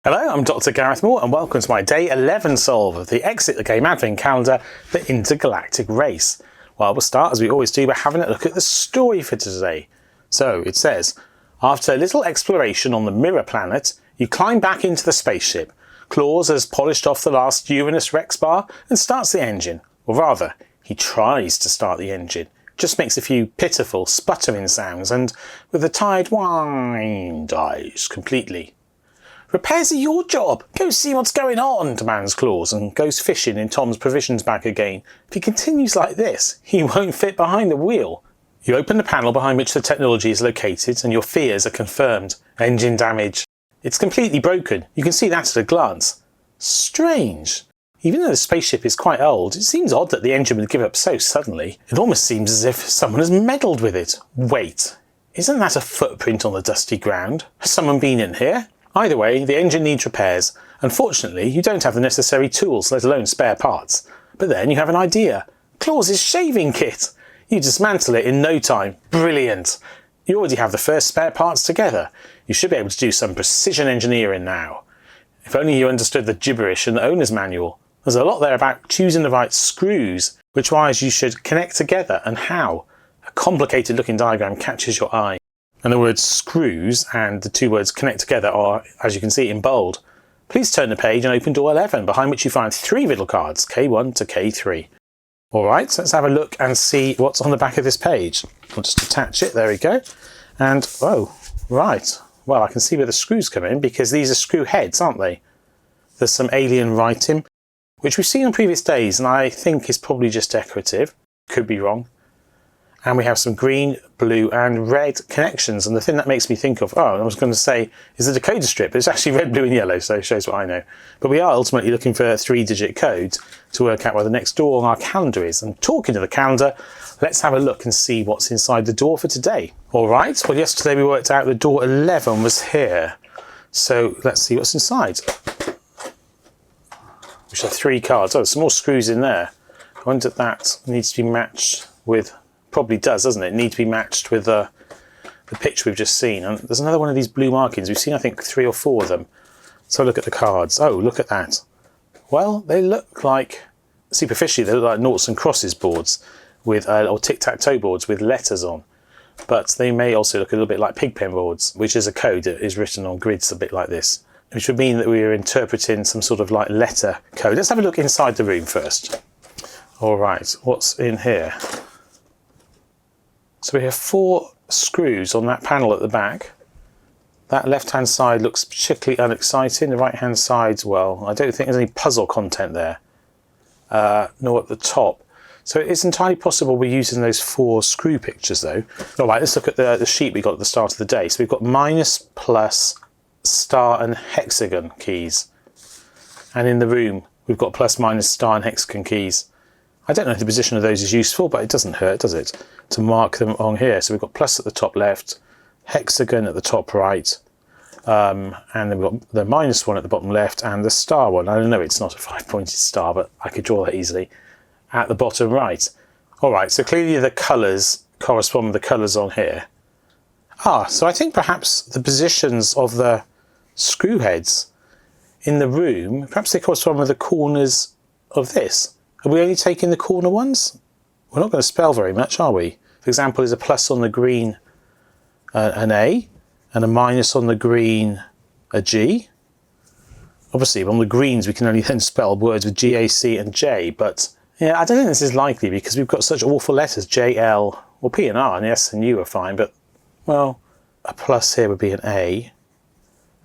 Hello, I'm Dr. Gareth Moore and welcome to my day 11 solve of the Exit the Game Advent Calendar, the Intergalactic Race. Well, we'll start as we always do by having a look at the story for today. So it says, after a little exploration on the Mirror Planet, you climb back into the spaceship. Claus has polished off the last Uranus Rex bar and starts the engine. Or rather, he tries to start the engine. Just makes a few pitiful sputtering sounds and with the tired whine dies completely. Repairs are your job. Go see what's going on, demands Claus and goes fishing in Tom's provisions bag again. If he continues like this, he won't fit behind the wheel. You open the panel behind which the technology is located and your fears are confirmed. Engine damage. It's completely broken. You can see that at a glance. Strange. Even though the spaceship is quite old, it seems odd that the engine would give up so suddenly. It almost seems as if someone has meddled with it. Wait, isn't that a footprint on the dusty ground? Has someone been in here? Either way, the engine needs repairs. Unfortunately, you don't have the necessary tools, let alone spare parts. But then you have an idea. Claus's shaving kit! You dismantle it in no time. Brilliant! You already have the first spare parts together. You should be able to do some precision engineering now. If only you understood the gibberish in the owner's manual. There's a lot there about choosing the right screws, which wires you should connect together and how. A complicated looking diagram catches your eye. And the words screws and the two words connect together are, as you can see, in bold. Please turn the page and open door 11, behind which you find 3 riddle cards, K1 to K3. Alright, so let's have a look and see what's on the back of this page. I'll just attach it, there we go. And, oh, right. Well, I can see where the screws come in because these are screw heads, aren't they? There's some alien writing, which we've seen on previous days and I think is probably just decorative. Could be wrong. And we have some green, blue and red connections. And the thing that makes me think of, I was going to say, is the decoder strip, but it's actually red, blue and yellow, so it shows what I know. But we are ultimately looking for a 3-digit code to work out where the next door on our calendar is. And talking to the calendar, let's have a look and see what's inside the door for today. All right, well, yesterday we worked out the door 11 was here. So let's see what's inside. Which are 3 cards. Oh, there's some more screws in there. I wonder if that needs to be matched with... Probably does, doesn't it? It needs to be matched with the picture we've just seen. And there's another one of these blue markings. We've seen, I think, 3 or 4 of them. So look at the cards. Oh, look at that. Well, they look like, superficially, they look like noughts and crosses boards with, or tic-tac-toe boards with letters on. But they may also look a little bit like pigpen boards, which is a code that is written on grids a bit like this, which would mean that we are interpreting some sort of like letter code. Let's have a look inside the room first. All right, what's in here? So we have 4 screws on that panel at the back. That left-hand side looks particularly unexciting. The right-hand side, well, I don't think there's any puzzle content there, nor at the top. So it's entirely possible we're using those 4 screw pictures though. All right, let's look at the sheet we got at the start of the day. So we've got minus, plus, star and hexagon keys. And in the room, we've got plus, minus, star and hexagon keys. I don't know if the position of those is useful, but it doesn't hurt, does it, to mark them on here. So we've got plus at the top left, hexagon at the top right, and then we've got the minus one at the bottom left and the star one. I know it's not a 5-pointed star, but I could draw that easily, at the bottom right. All right, so clearly the colours correspond with the colours on here. So I think perhaps the positions of the screw heads in the room, perhaps they correspond with the corners of this. Are we only taking the corner ones? We're not going to spell very much, are we? For example, is a plus on the green an A, and a minus on the green a G? Obviously, on the greens we can only then spell words with G, A, C and J, but yeah, I don't think this is likely because we've got such awful letters, J, L, well P and R and S and U are fine, but, well, a plus here would be an A,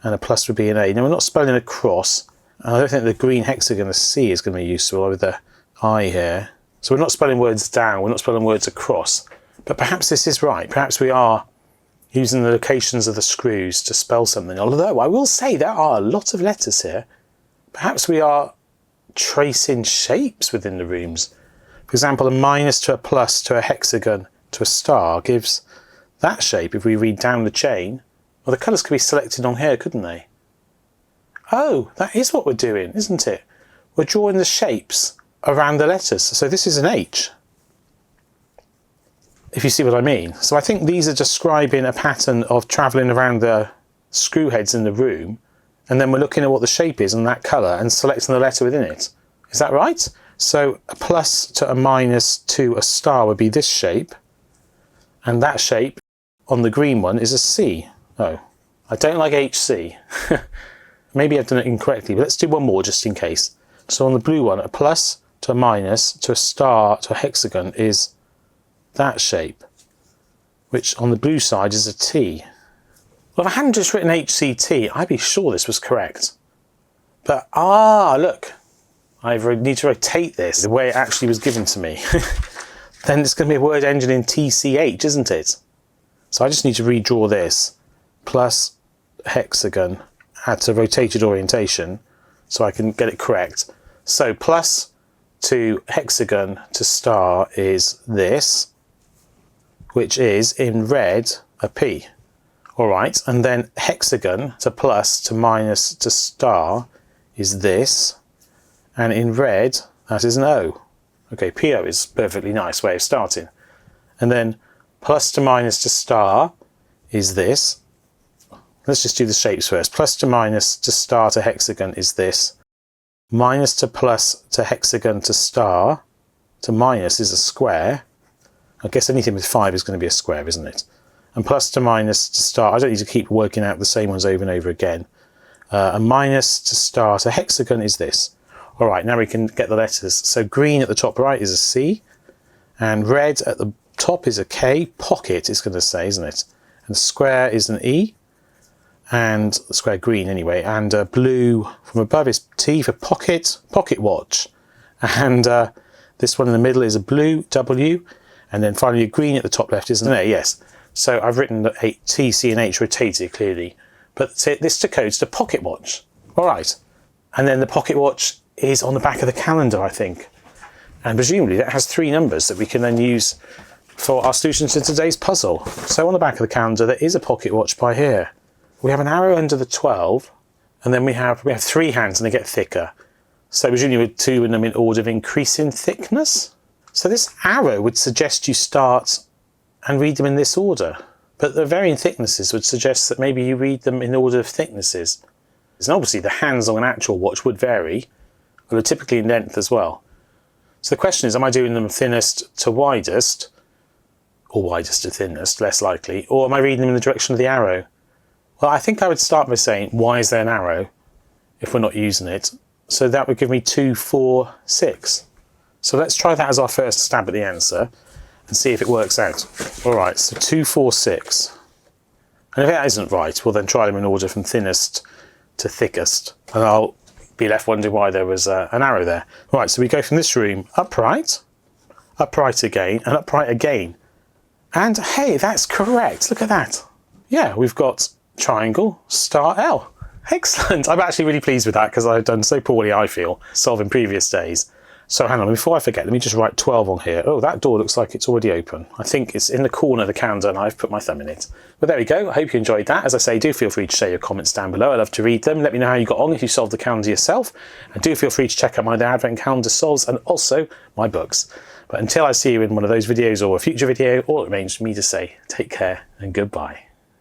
and a plus would be an A. Now we're not spelling a cross, and I don't think the green hexagon, the C, is going to be useful with the I here. So we're not spelling words down, we're not spelling words across. But perhaps this is right. Perhaps we are using the locations of the screws to spell something. Although I will say there are a lot of letters here. Perhaps we are tracing shapes within the rooms. For example, a minus to a plus to a hexagon to a star gives that shape if we read down the chain. Well, the colours could be selected on here, couldn't they? Oh, that is what we're doing, isn't it? We're drawing the shapes around the letters. So this is an H, if you see what I mean. So I think these are describing a pattern of travelling around the screw heads in the room and then we're looking at what the shape is and that colour and selecting the letter within it. Is that right? So a plus to a minus to a star would be this shape, and that shape on the green one is a C. Oh, I don't like HC. Maybe I've done it incorrectly, but let's do one more just in case. So on the blue one, a plus to a minus to a star to a hexagon is that shape, which on the blue side is a T. Well, if I hadn't just written HCT, I'd be sure this was correct. But, look, I need to rotate this the way it actually was given to me. Then it's going to be a word ending in TCH, isn't it? So I just need to redraw this, plus hexagon at a rotated orientation, so I can get it correct. So plus to hexagon to star is this, which is in red a P. All right, and then hexagon to plus to minus to star is this, and in red that is an O. Okay, PO is a perfectly nice way of starting. And then plus to minus to star is this. Let's just do the shapes first. Plus to minus to star to hexagon is this. Minus to plus to hexagon to star to minus is a square. I guess anything with 5 is going to be a square, isn't it? And plus to minus to star, I don't need to keep working out the same ones over and over again. A minus to star to hexagon is this. All right, now we can get the letters. So green at the top right is a C, and red at the top is a K. Pocket is going to say, isn't it? And square is an E, and square green anyway, and blue from above is T for pocket, pocket watch. And this one in the middle is a blue, W, and then finally a green at the top left is an A, yes. So I've written the T, C and H rotated clearly, but this decodes to pocket watch. All right, and then the pocket watch is on the back of the calendar, I think. And presumably that has 3 numbers that we can then use for our students in today's puzzle. So on the back of the calendar, there is a pocket watch by here. We have an arrow under the 12, and then we have 3 hands and they get thicker. So presumably with 2 in them in order of increasing thickness. So this arrow would suggest you start and read them in this order. But the varying thicknesses would suggest that maybe you read them in order of thicknesses. And obviously the hands on an actual watch would vary, but they're typically in length as well. So the question is, am I doing them thinnest to widest, or widest to thinnest, less likely, or am I reading them in the direction of the arrow? Well, I think I would start by saying, why is there an arrow if we're not using it? So that would give me 2, 4, 6. So let's try that as our first stab at the answer and see if it works out. All right, so 2, 4, 6. And if that isn't right, we'll then try them in order from thinnest to thickest. And I'll be left wondering why there was an arrow there. Right, so we go from this room upright, upright again, and upright again. And hey, that's correct. Look at that. Yeah, we've got triangle, star, L. Excellent. I'm actually really pleased with that because I've done so poorly, I feel, solving previous days. So hang on, before I forget, let me just write 12 on here. Oh, that door looks like it's already open. I think it's in the corner of the calendar and I've put my thumb in it. But there we go. I hope you enjoyed that. As I say, do feel free to share your comments down below. I love to read them. Let me know how you got on if you solved the calendar yourself. And do feel free to check out my Advent calendar solves and also my books. But until I see you in one of those videos or a future video, all it remains for me to say, take care and goodbye.